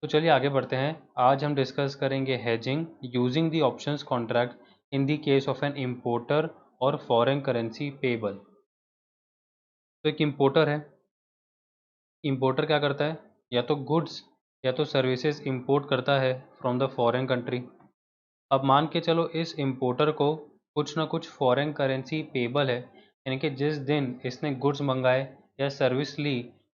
तो चलिए आगे बढ़ते हैं। आज हम डिस्कस करेंगे hedging using the options contract in the case of N importer और फॉरेन करेंसी पेबल। तो एक इम्पोर्टर है। इम्पोर्टर क्या करता है? या तो गुड्स या तो सर्विसेज इंपोर्ट करता है फ्रॉम द फॉरेन कंट्री। अब मान के चलो इस इम्पोर्टर को कुछ ना कुछ फॉरेन करेंसी पेबल है, यानी कि जिस दिन इसने गुड्स मंगाए या सर्विस ली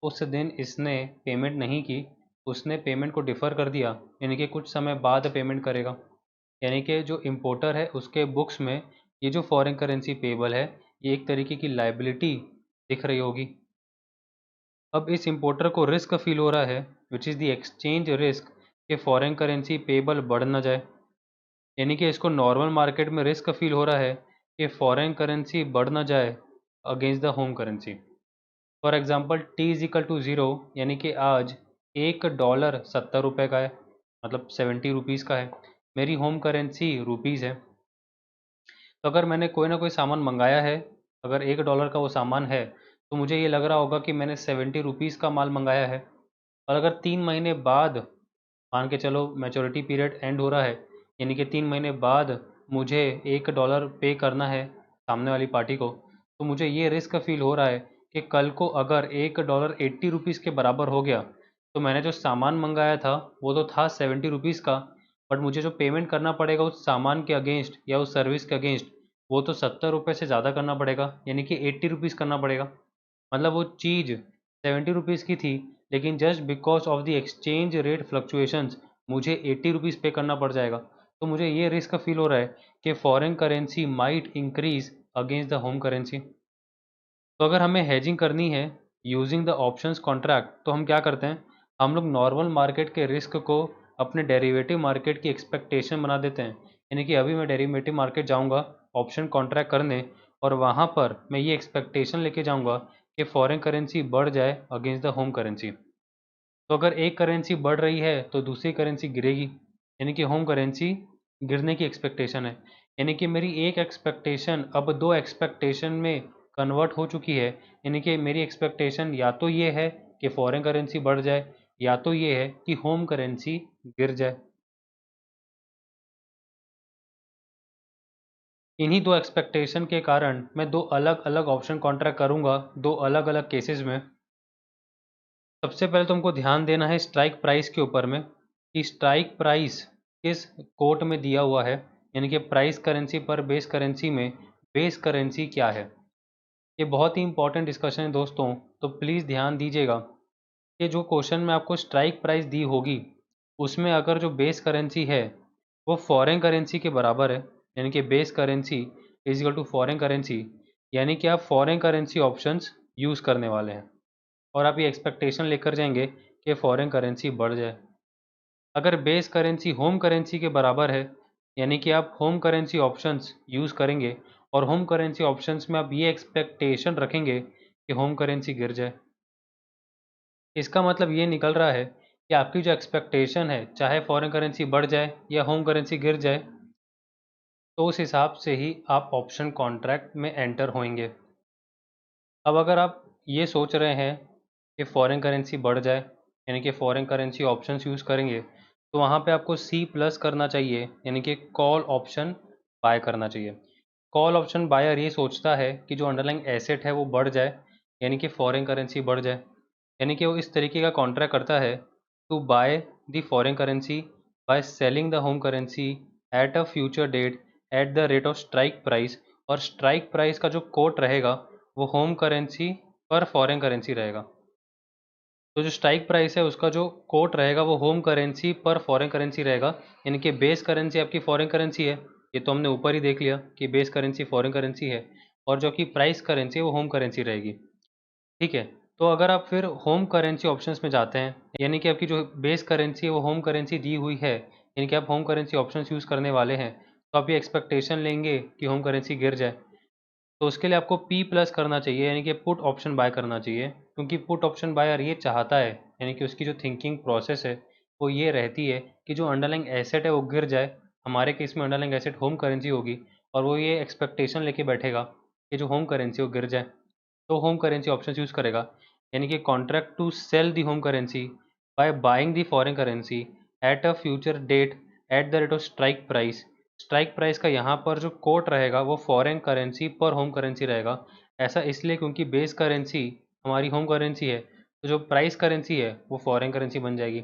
उस दिन इसने पेमेंट नहीं की, उसने पेमेंट को डिफ़र कर दिया, यानी कि कुछ समय बाद पेमेंट करेगा। यानी कि जो इम्पोर्टर है उसके बुक्स में ये जो फॉरेन करेंसी पेबल है ये एक तरीके की लाइबिलिटी दिख रही होगी। अब इस इम्पोर्टर को रिस्क फील हो रहा है which is the exchange risk कि फॉरेन करेंसी पेबल बढ़ ना जाए। यानी कि इसको नॉर्मल मार्केट में रिस्क फील हो रहा है कि फॉरेन करेंसी बढ़ ना जाए against the home currency. For example T is equal to zero, यानी कि आज $1 70 का है, मतलब 70 रुपीज़ का है। मेरी होम करेंसी रुपीज़ है। तो अगर मैंने कोई ना कोई सामान मंगाया है, अगर $1 का वो सामान है तो मुझे ये लग रहा होगा कि मैंने 70 रुपीज़ का माल मंगाया है। और अगर 3 महीने बाद, मान के चलो मैच्योरिटी पीरियड एंड हो रहा है, यानी कि 3 महीने बाद मुझे $1 पे करना है सामने वाली पार्टी को, तो मुझे ये रिस्क फील हो रहा है कि कल को अगर $1 80 रुपीज़ के बराबर हो गया तो मैंने जो सामान मंगाया था वो तो था 70 रुपीज़ का, बट मुझे जो पेमेंट करना पड़ेगा उस सामान के अगेंस्ट या उस सर्विस के अगेंस्ट वो तो 70 रुपये से ज़्यादा करना पड़ेगा, यानी कि 80 रुपीज़ करना पड़ेगा। मतलब वो चीज़ 70 रुपीज़ की थी, लेकिन just because of the exchange rate fluctuations मुझे 80 रुपीज़ पे करना पड़ जाएगा। तो मुझे ये रिस्क फील हो रहा है कि foreign currency might increase against the home currency. तो अगर हमें हेजिंग करनी है यूजिंग द ऑप्शंस कॉन्ट्रैक्ट तो हम क्या करते हैं, हम लोग नॉर्मल मार्केट के रिस्क को अपने डेरिवेटिव मार्केट की एक्सपेक्टेशन बना देते हैं। यानी कि अभी मैं डेरिवेटिव मार्केट जाऊंगा ऑप्शन कॉन्ट्रैक्ट करने, और वहाँ पर मैं ये एक्सपेक्टेशन लेके जाऊंगा कि फॉरेन करेंसी बढ़ जाए अगेंस्ट द होम करेंसी। तो अगर एक करेंसी बढ़ रही है तो दूसरी करेंसी गिरेगी, यानी कि होम करेंसी गिरने की एक्सपेक्टेशन है। यानी कि मेरी एक एक्सपेक्टेशन अब दो एक्सपेक्टेशन में कन्वर्ट हो चुकी है। यानी कि मेरी एक्सपेक्टेशन या तो ये है कि फॉरेन करेंसी बढ़ जाए या तो ये है कि होम करेंसी गिर जाए। इन्हीं दो एक्सपेक्टेशन के कारण मैं दो अलग अलग ऑप्शन कॉन्ट्रैक्ट करूंगा दो अलग अलग केसेस में। सबसे पहले तो हमको ध्यान देना है स्ट्राइक प्राइस के ऊपर में, कि स्ट्राइक प्राइस किस कोट में दिया हुआ है, यानी कि प्राइस करेंसी पर बेस करेंसी में बेस करेंसी क्या है। ये बहुत ही इंपॉर्टेंट डिस्कशन है दोस्तों, तो प्लीज़ ध्यान दीजिएगा कि जो क्वेश्चन में आपको स्ट्राइक प्राइस दी होगी उसमें अगर जो बेस करेंसी है वो फॉरेन करेंसी के बराबर है, यानी कि base currency is equal to foreign currency, यानी कि आप फॉरेन करेंसी ऑप्शंस यूज़ करने वाले हैं और आप ये एक्सपेक्टेशन लेकर जाएंगे कि फॉरेन करेंसी बढ़ जाए। अगर बेस करेंसी होम करेंसी के बराबर है, यानी कि आप होम करेंसी ऑप्शंस यूज़ करेंगे और होम करेंसी ऑप्शंस में आप ये एक्सपेक्टेशन रखेंगे कि होम करेंसी गिर जाए। इसका मतलब ये निकल रहा है कि आपकी जो एक्सपेक्टेशन है, चाहे फॉरेन करेंसी बढ़ जाए या होम करेंसी गिर जाए, तो उस हिसाब से ही आप ऑप्शन कॉन्ट्रैक्ट में एंटर होंगे। अब अगर आप ये सोच रहे हैं कि फॉरेन करेंसी बढ़ जाए, यानी कि फॉरेन करेंसी ऑप्शंस यूज़ करेंगे, तो वहाँ पे आपको सी प्लस करना चाहिए, यानी कि कॉल ऑप्शन बाय करना चाहिए। कॉल ऑप्शन बायर ये सोचता है कि जो अंडरलाइंग एसेट है वो बढ़ जाए, यानी कि फॉरेन करेंसी बढ़ जाए। यानी कि वो इस तरीके का कॉन्ट्रैक्ट करता है to buy the foreign currency by selling the home currency at a future date at the rate of strike price, और स्ट्राइक प्राइस का जो कोट रहेगा वो होम करेंसी पर फॉरेन करेंसी रहेगा। तो जो स्ट्राइक प्राइस है उसका जो कोट रहेगा वो होम करेंसी पर फॉरेन करेंसी रहेगा, यानी कि बेस करेंसी आपकी फॉरेन करेंसी है, ये तो हमने ऊपर ही देख लिया कि बेस करेंसी फॉरेन करेंसी है, और जो कि प्राइस करेंसी है वो होम करेंसी रहेगी। ठीक है। तो अगर आप फिर होम करेंसी ऑप्शंस में जाते हैं, यानी कि आपकी जो बेस करेंसी है वो होम करेंसी दी हुई है, यानी कि आप होम करेंसी ऑप्शंस यूज़ करने वाले हैं, तो आप ये एक्सपेक्टेशन लेंगे कि होम करेंसी गिर जाए। तो उसके लिए आपको पी प्लस करना चाहिए, यानी कि पुट ऑप्शन बाय करना चाहिए, क्योंकि पुट ऑप्शन बायर ये चाहता है, यानी कि उसकी जो थिंकिंग प्रोसेस है वो ये रहती है कि जो अंडरलाइंग एसेट है वो गिर जाए। हमारे केस में अंडरलाइंग एसेट होम करेंसी होगी, और वो ये एक्सपेक्टेशन लेके बैठेगा कि जो होम करेंसी वो गिर जाए, तो होम करेंसी ऑप्शन यूज़ करेगा, यानी कि contract to sell the home currency by buying the foreign currency at a future date at the rate of strike price. Strike price का यहाँ पर जो कोट रहेगा वो फॉरेन करेंसी पर होम करेंसी रहेगा। ऐसा इसलिए क्योंकि बेस करेंसी हमारी होम करेंसी है, तो जो प्राइस करेंसी है वो फॉरेन करेंसी बन जाएगी।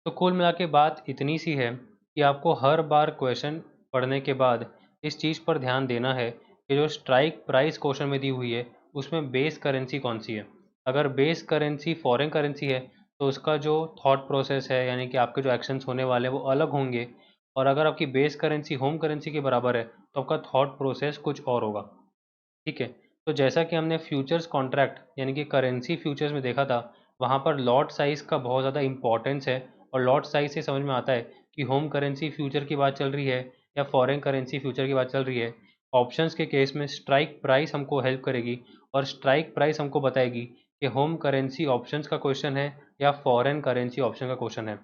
तो कुल मिला के बात इतनी सी है कि आपको हर बार क्वेश्चन पढ़ने के बाद इस चीज़ पर ध्यान देना है कि जो स्ट्राइक प्राइस क्वेश्चन में दी हुई है उसमें बेस करेंसी कौन सी है। अगर बेस करेंसी फॉरेन करेंसी है तो उसका जो थॉट प्रोसेस है, यानी कि आपके जो एक्शंस होने वाले हैं वो अलग होंगे। और अगर आपकी बेस करेंसी होम करेंसी के बराबर है तो आपका थॉट प्रोसेस कुछ और होगा। ठीक है। तो जैसा कि हमने फ्यूचर्स कॉन्ट्रैक्ट यानी कि करेंसी फ्यूचर्स में देखा था, वहाँ पर लॉट साइज़ का बहुत ज़्यादा इंपॉर्टेंस है। और लॉट साइज़ से समझ में आता है कि होम करेंसी फ्यूचर की बात चल रही है या फॉरेन करेंसी फ्यूचर की बात चल रही है। ऑप्शंस के केस में स्ट्राइक प्राइस हमको हेल्प करेगी और स्ट्राइक प्राइस हमको बताएगी कि होम करेंसी ऑप्शंस का क्वेश्चन है या फॉरेन करेंसी ऑप्शन का क्वेश्चन है।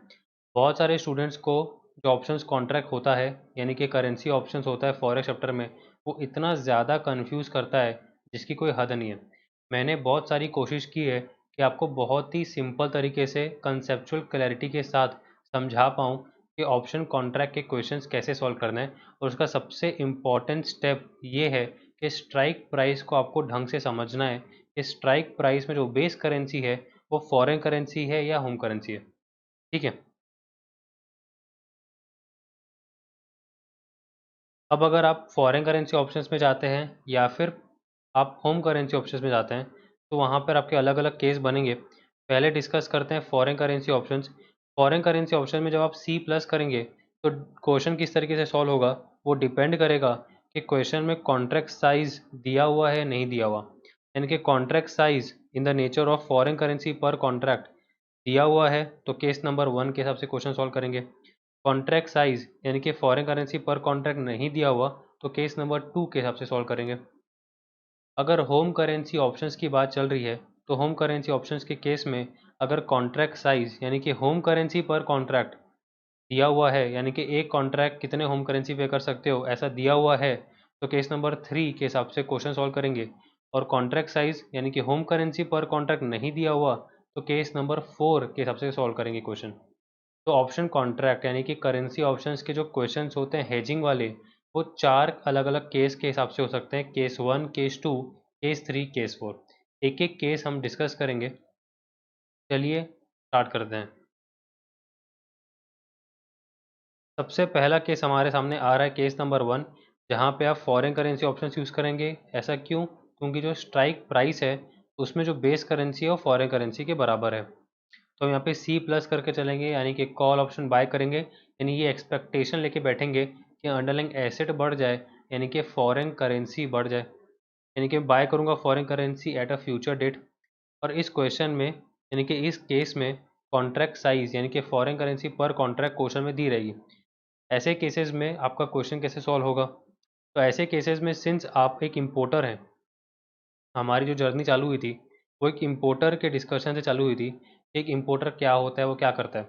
बहुत सारे स्टूडेंट्स को जो ऑप्शंस कॉन्ट्रैक्ट होता है यानी कि करेंसी ऑप्शंस होता है फॉरेक्स चैप्टर में, वो इतना ज़्यादा कंफ्यूज करता है जिसकी कोई हद नहीं है। मैंने बहुत सारी कोशिश की है कि आपको बहुत ही सिंपल तरीके से कंसेप्चुअल क्लैरिटी के साथ समझा पाऊँ कि ऑप्शन कॉन्ट्रैक्ट के क्वेश्चंस कैसे सॉल्व करना है। और उसका सबसे इम्पॉर्टेंट स्टेप ये है कि स्ट्राइक प्राइस को आपको ढंग से समझना है कि स्ट्राइक प्राइस में जो बेस करेंसी है वो फॉरेन करेंसी है या होम करेंसी है। ठीक है। अब अगर आप फॉरेन करेंसी ऑप्शंस में जाते हैं या फिर आप होम करेंसी ऑप्शंस में जाते हैं तो वहाँ पर आपके अलग अलग केस बनेंगे। पहले डिस्कस करते हैं foreign currency options. Foreign currency option में जब आप सी प्लस करेंगे तो क्वेश्चन किस तरीके से सॉल्व होगा वो डिपेंड करेगा कि क्वेश्चन में कॉन्ट्रैक्ट साइज दिया हुआ है नहीं दिया हुआ। यानी कि contract size in the nature of foreign currency per contract दिया हुआ है तो केस नंबर 1 के हिसाब से क्वेश्चन सॉल्व करेंगे। कॉन्ट्रैक्ट साइज यानी कि फॉरेन करेंसी पर कॉन्ट्रैक्ट नहीं दिया हुआ तो केस नंबर 2 के हिसाब से सॉल्व करेंगे। अगर होम करेंसी ऑप्शंस की बात चल रही है तो होम करेंसी ऑप्शंस के केस में अगर कॉन्ट्रैक्ट साइज यानी कि होम करेंसी पर कॉन्ट्रैक्ट दिया हुआ है, यानी कि एक कॉन्ट्रैक्ट कितने होम करेंसी पे कर सकते हो ऐसा दिया हुआ है, तो केस नंबर 3 के हिसाब से क्वेश्चन सॉल्व करेंगे। और कॉन्ट्रैक्ट साइज यानी कि होम करेंसी पर कॉन्ट्रैक्ट नहीं दिया हुआ तो केस नंबर 4 के हिसाब से सॉल्व करेंगे क्वेश्चन। तो ऑप्शन कॉन्ट्रैक्ट यानी कि करेंसी ऑप्शंस के जो क्वेश्चंस होते हैं हेजिंग वाले, वो 4 अलग अलग केस के हिसाब से हो सकते हैं। Case 1, case 2, case 3, case 4। एक एक केस हम डिस्कस करेंगे। चलिए स्टार्ट करते हैं। सबसे पहला केस हमारे सामने आ रहा है केस नंबर 1, जहाँ पे आप फॉरेन करेंसी ऑप्शंस यूज़ करेंगे। ऐसा क्यों? क्योंकि जो स्ट्राइक प्राइस है उसमें जो बेस करेंसी है वो फॉरेन करेंसी के बराबर है। तो हम यहाँ पे सी प्लस करके चलेंगे, यानी कि कॉल ऑप्शन बाय करेंगे। यानी ये एक्सपेक्टेशन लेके बैठेंगे कि अंडरलाइंग एसेट बढ़ जाए, यानी कि फॉरेन करेंसी बढ़ जाए। यानी कि बाय करूँगा foreign currency at a future date. और इस क्वेश्चन में यानी कि इस केस में कॉन्ट्रैक्ट साइज यानी कि foreign currency per contract question में दी रहेगी। ऐसे केसेस में आपका क्वेश्चन कैसे सॉल्व होगा? तो ऐसे केसेस में सिंस आप एक इम्पोर्टर हैं, हमारी जो जर्नी चालू हुई थी वो एक इम्पोर्टर के डिस्कशन से चालू हुई थी। एक इम्पोर्टर क्या होता है, वो क्या करता है।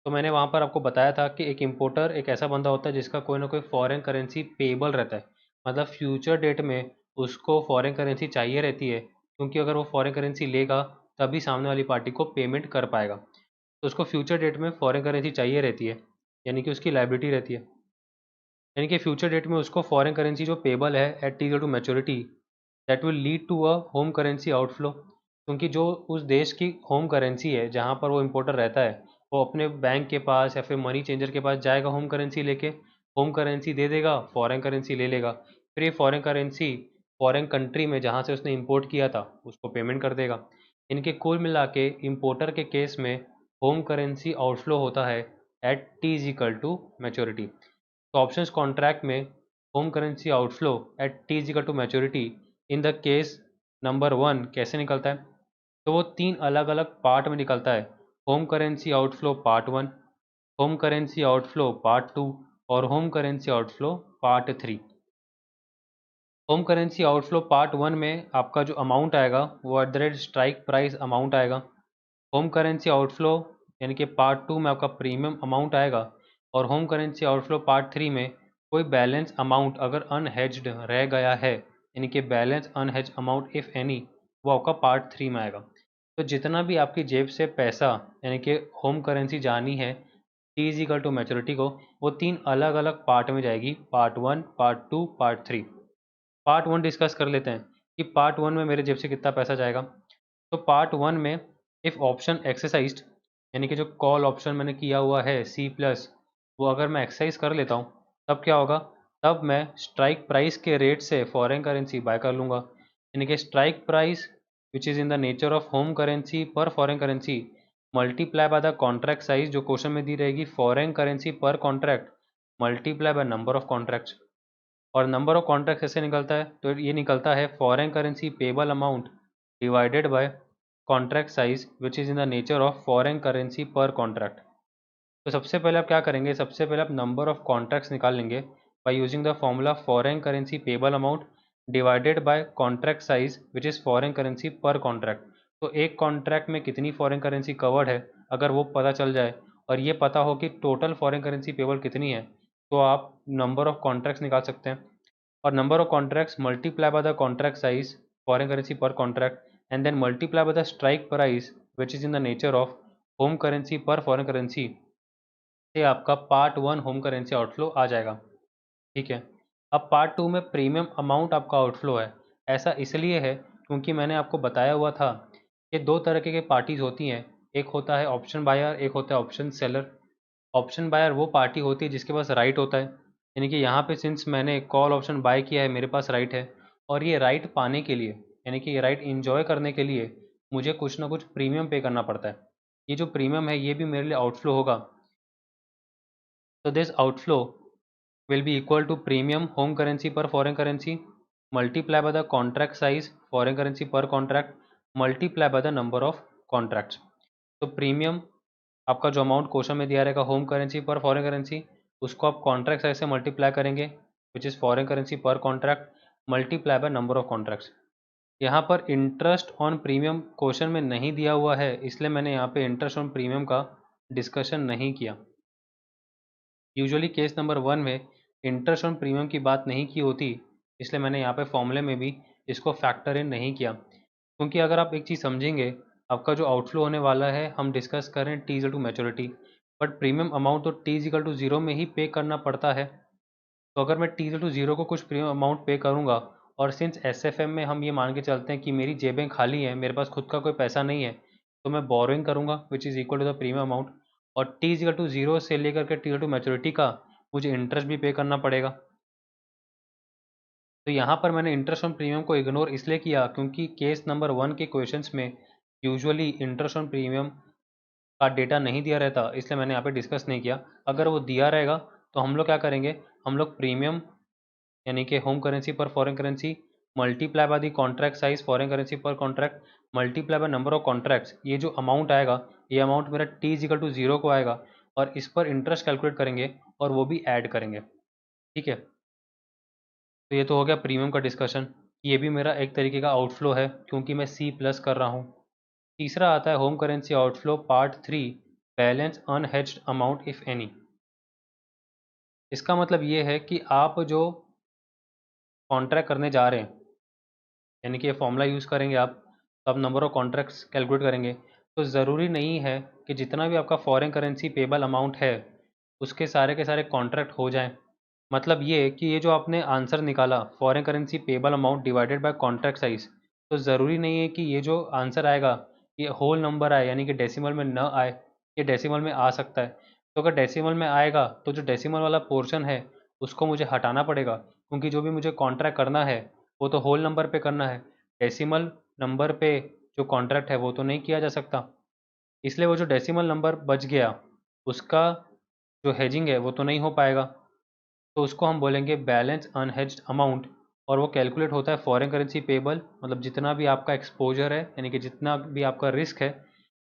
तो मैंने वहाँ पर आपको बताया था कि एक इम्पोर्टर एक ऐसा बंदा होता है जिसका कोई ना कोई फॉरेन करेंसी पेबल रहता है। मतलब फ्यूचर डेट में उसको फॉरेन करेंसी चाहिए रहती है, क्योंकि अगर वो फॉरेन करेंसी लेगा तभी सामने वाली पार्टी को पेमेंट कर पाएगा। तो उसको फ्यूचर डेट में फॉरेन करेंसी चाहिए रहती है, यानी कि उसकी लाइबिलिटी रहती है। यानी कि फ्यूचर डेट में उसको फॉरेन करेंसी जो पेबल है at T to maturity, that will lead to a home currency outflow. क्योंकि जो उस देश की होम करेंसी है जहाँ पर वो इम्पोर्टर रहता है, वो अपने बैंक के पास या फिर मनी चेंजर के पास जाएगा होम करेंसी लेके, होम करेंसी दे देगा, फॉरेन करेंसी ले लेगा। फिर ये फॉरेन करेंसी फॉरेन कंट्री में जहाँ से उसने इंपोर्ट किया था उसको पेमेंट कर देगा। इनके कुल मिला के इम्पोर्टर के केस में होम करेंसी आउटफ्लो होता है at T is equal to maturity. तो ऑप्शंस कॉन्ट्रैक्ट में home currency outflow at T is equal to maturity in the case number 1 कैसे निकलता है? तो वो 3 अलग अलग पार्ट में निकलता है। Home currency outflow part 1, home currency outflow part 2 और home currency outflow part 3। Home currency outflow part 1 में आपका जो अमाउंट आएगा वो eight the rate strike price amount आएगा। होम करेंसी आउटफ्लो यानी कि पार्ट 2 में आपका प्रीमियम अमाउंट आएगा। और होम करेंसी आउटफ्लो पार्ट 3 में कोई बैलेंस अमाउंट अगर अनहेज्ड रह गया है, यानी कि balance unhedged amount if any, वो आपका पार्ट 3 में आएगा। तो जितना भी आपकी जेब से पैसा यानी कि होम करेंसी जानी है T is equal to maturity को, वो 3 अलग अलग पार्ट में जाएगी, part 1, part 2, part 3। Part 1 discuss कर लेते हैं कि पार्ट 1 में मेरे जेब से कितना पैसा जाएगा। तो पार्ट 1 में इफ़ ऑप्शन एक्सरसाइज्ड यानी कि जो कॉल ऑप्शन मैंने किया हुआ है C+, वो अगर मैं एक्सरसाइज कर लेता हूँ तब क्या होगा, तब मैं स्ट्राइक प्राइस के रेट से फॉरेन करेंसी बाय कर लूँगा। यानी कि strike price which is in the nature of home currency पर foreign currency multiply by the contract size जो क्वेश्चन में दी रहेगी foreign currency per contract multiply by number of contracts. और नंबर ऑफ कॉन्ट्रैक्ट कैसे निकलता है, तो ये निकलता है foreign currency payable amount divided by contract size which is in the nature of foreign currency per contract. तो सबसे पहले आप क्या करेंगे, सबसे पहले आप नंबर ऑफ कॉन्ट्रैक्ट्स निकाल लेंगे by using the formula foreign currency payable amount divided by contract size which is foreign currency per contract. तो एक कॉन्ट्रैक्ट में कितनी फॉरेन करेंसी कवर्ड है अगर वो पता चल जाए और ये पता हो कि टोटल फॉरेन करेंसी पेबल कितनी है, तो आप नंबर ऑफ कॉन्ट्रैक्ट्स निकाल सकते हैं। और number of contracts multiply by the contract size foreign currency per contract and then multiply by the strike price which is in the nature of home currency per foreign currency से आपका part 1 home currency outflow आ जाएगा। ठीक है। अब part 2 में premium amount आपका outflow है। ऐसा इसलिए है क्योंकि मैंने आपको बताया हुआ था कि दो तरह के पार्टीज होती हैं, एक होता है ऑप्शन बायर, एक होता है ऑप्शन सेलर। ऑप्शन बायर वो पार्टी होती है जिसके पास राइट होता है, यानी कि यहाँ पे सिंस मैंने कॉल ऑप्शन बाय किया है मेरे पास राइट है, और ये राइट पाने के लिए यानी कि ये राइट इन्जॉय करने के लिए मुझे कुछ ना कुछ प्रीमियम पे करना पड़ता है। ये जो प्रीमियम है ये भी मेरे लिए आउटफ्लो होगा। तो this outflow will be equal to premium home currency per foreign currency multiply by the contract size foreign currency per contract multiply by the number of contracts। तो प्रीमियम आपका जो अमाउंट क्वेश्चन में दिया रहेगा home currency पर foreign currency, उसको आप contract size से मल्टीप्लाई करेंगे which is foreign currency per contract multiply by number of contracts. यहाँ पर इंटरेस्ट ऑन प्रीमियम क्वेश्चन में नहीं दिया हुआ है, इसलिए मैंने यहाँ पे इंटरेस्ट ऑन प्रीमियम का डिस्कशन नहीं किया। यूजुअली केस नंबर 1 में इंटरेस्ट ऑन प्रीमियम की बात नहीं की होती, इसलिए मैंने यहाँ पे फॉर्मूले में भी इसको फैक्टर इन नहीं किया। क्योंकि अगर आप एक चीज़ समझेंगे, आपका जो आउटफ्लो होने वाला है हम डिस्कस करें T equal to maturity, but premium amount तो टी इक्वल टू 0 में ही पे करना पड़ता है। तो अगर मैं टी इक्वल टू 0 को कुछ प्रीमियम अमाउंट पे करूँगा और सिंस एसएफएम में हम ये मान के चलते हैं कि मेरी जेबें खाली हैं, मेरे पास खुद का कोई पैसा नहीं है, तो मैं बोरोइंग करूँगा which is equal to the premium amount, और टी इक्वल टू 0 से लेकर के टी इक्वल टू मैच्योरिटी का मुझे इंटरेस्ट भी पे करना पड़ेगा। तो यहाँ पर मैंने इंटरेस्ट ऑन प्रीमियम को इग्नोर इसलिए किया क्योंकि केस नंबर 1 के क्वेश्चंस में यूजुअली इंटरेस्ट ऑन प्रीमियम का डेटा नहीं दिया रहता, इसलिए मैंने यहाँ पे डिस्कस नहीं किया। अगर वो दिया रहेगा तो हम लोग क्या करेंगे, हम लोग प्रीमियम यानी कि होम करेंसी पर foreign currency multiply by the contract size foreign currency per contract multiply by number of contracts, ये जो अमाउंट आएगा ये अमाउंट मेरा टी इज इक्वल टू 0 को आएगा और इस पर इंटरेस्ट कैलकुलेट करेंगे और वो भी ऐड करेंगे। ठीक है। तो ये तो हो गया प्रीमियम का डिस्कशन। ये भी मेरा एक तरीके का आउटफ्लो है क्योंकि मैं C+ कर रहा हूँ। तीसरा आता है home currency outflow part 3, balance unhedged amount if any. इसका मतलब ये है कि आप जो कॉन्ट्रैक्ट करने जा रहे हैं, यानी कि ये फॉर्मूला यूज़ करेंगे आप, तो आप नंबर ऑफ कॉन्ट्रैक्ट्स कैलकुलेट करेंगे, तो ज़रूरी नहीं है कि जितना भी आपका फॉरेन करेंसी पेबल अमाउंट है उसके सारे के सारे कॉन्ट्रैक्ट हो जाएं। मतलब ये कि ये जो आपने आंसर निकाला foreign currency payable amount divided by contract size, तो ज़रूरी नहीं है कि ये जो आंसर आएगा ये होल नंबर आए यानी कि डेसिमल में न आए, ये डेसिमल में आ सकता है। तो अगर डेसिमल में आएगा तो जो डेसिमल वाला पोर्शन है उसको मुझे हटाना पड़ेगा, क्योंकि जो भी मुझे कॉन्ट्रैक्ट करना है वो तो होल नंबर पे करना है, डेसिमल नंबर पे जो कॉन्ट्रैक्ट है वो तो नहीं किया जा सकता। इसलिए वो जो डेसिमल नंबर बच गया उसका जो हेजिंग है वो तो नहीं हो पाएगा, तो उसको हम बोलेंगे बैलेंस अनहेज्ड अमाउंट, और वो कैलकुलेट होता है फॉरेन करेंसी पेबल, मतलब जितना भी आपका एक्सपोजर है यानी कि जितना भी आपका रिस्क है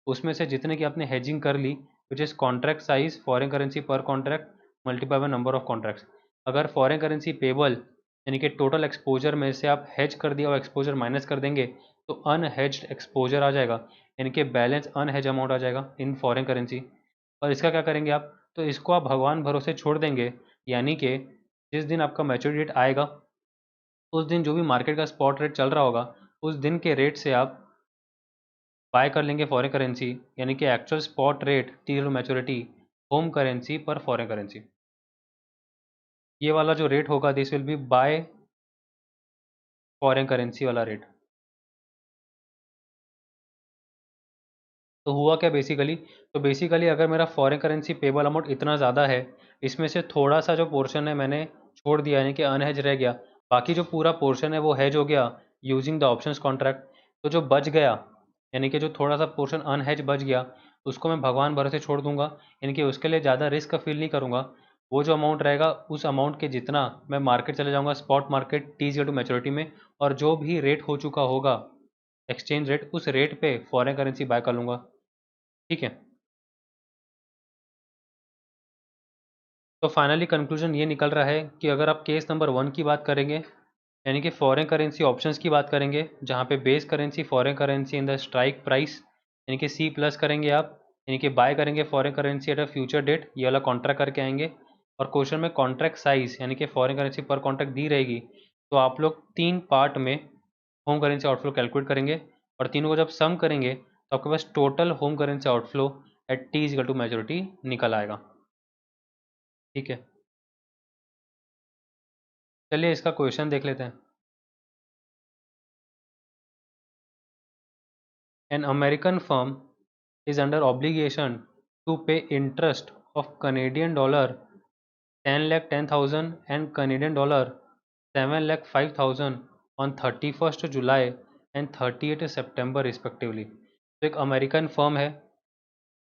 उसमें से जितने की आपने हेजिंग कर ली which is contract size foreign currency per contract multiply by number of contracts. अगर फॉरेन करेंसी पेबल यानी कि टोटल एक्सपोजर में से आप हेज कर दिया और एक्सपोजर माइनस कर देंगे तो अनहेज्ड एक्सपोजर आ जाएगा, यानी कि बैलेंस अनहेज अमाउंट आ जाएगा इन फॉरेन करेंसी। और इसका क्या करेंगे आप, तो इसको आप भगवान भरोसे छोड़ देंगे, यानी कि जिस दिन आपका मैच्योरिटी डेट आएगा उस दिन जो भी मार्केट का स्पॉट रेट चल रहा होगा उस दिन के रेट से आप बाय कर लेंगे फॉरेन करेंसी, यानी कि actual spot rate T to maturity home currency पर फॉरेन करेंसी। ये वाला जो रेट होगा this will be buy foreign currency वाला रेट। तो हुआ क्या बेसिकली, तो बेसिकली अगर मेरा फॉरेन करेंसी पेबल अमाउंट इतना ज़्यादा है, इसमें से थोड़ा सा जो पोर्शन है मैंने छोड़ दिया, यानी कि अनहेज रह गया, बाकी जो पूरा पोर्शन है वो हेज हो गया यूजिंग द ऑप्शंस कॉन्ट्रैक्ट। तो जो बच गया, यानी कि जो थोड़ा सा पोर्शन अनहेज बच गया, उसको मैं भगवान भरोसे छोड़ दूंगा, यानी कि उसके लिए ज़्यादा रिस्क फील नहीं करूँगा। वो जो अमाउंट रहेगा उस अमाउंट के जितना मैं मार्केट चले जाऊँगा, spot market T to maturity में, और जो भी रेट हो चुका होगा एक्सचेंज रेट, उस रेट पे फॉरेन करेंसी बाय कर लूँगा। ठीक है। तो फाइनली कंक्लूजन ये निकल रहा है कि अगर आप केस नंबर 1 की बात करेंगे, यानी कि फॉरेन करेंसी ऑप्शंस की बात करेंगे, जहाँ पे base currency foreign currency in the strike price, यानी कि सी प्लस करेंगे आप, यानी कि बाय करेंगे foreign currency at a future date, ये वाला कॉन्ट्रैक्ट करके आएंगे। और क्वेश्चन में कॉन्ट्रैक्ट साइज, यानी कि फॉरेन करेंसी पर कॉन्ट्रैक्ट दी रहेगी, तो आप लोग 3 पार्ट में होम करेंसी आउटफ्लो कैलकुलेट करेंगे, और तीनों को जब सम करेंगे तो आपके पास total home currency outflow at T is to maturity निकल आएगा। ठीक है, चलिए इसका क्वेश्चन देख लेते हैं। An American firm is under obligation to pay interest of Canadian dollar 10,10,000 and Canadian dollar 7,05,000 on 31st July and 30th September respectively। तो एक अमेरिकन फर्म है,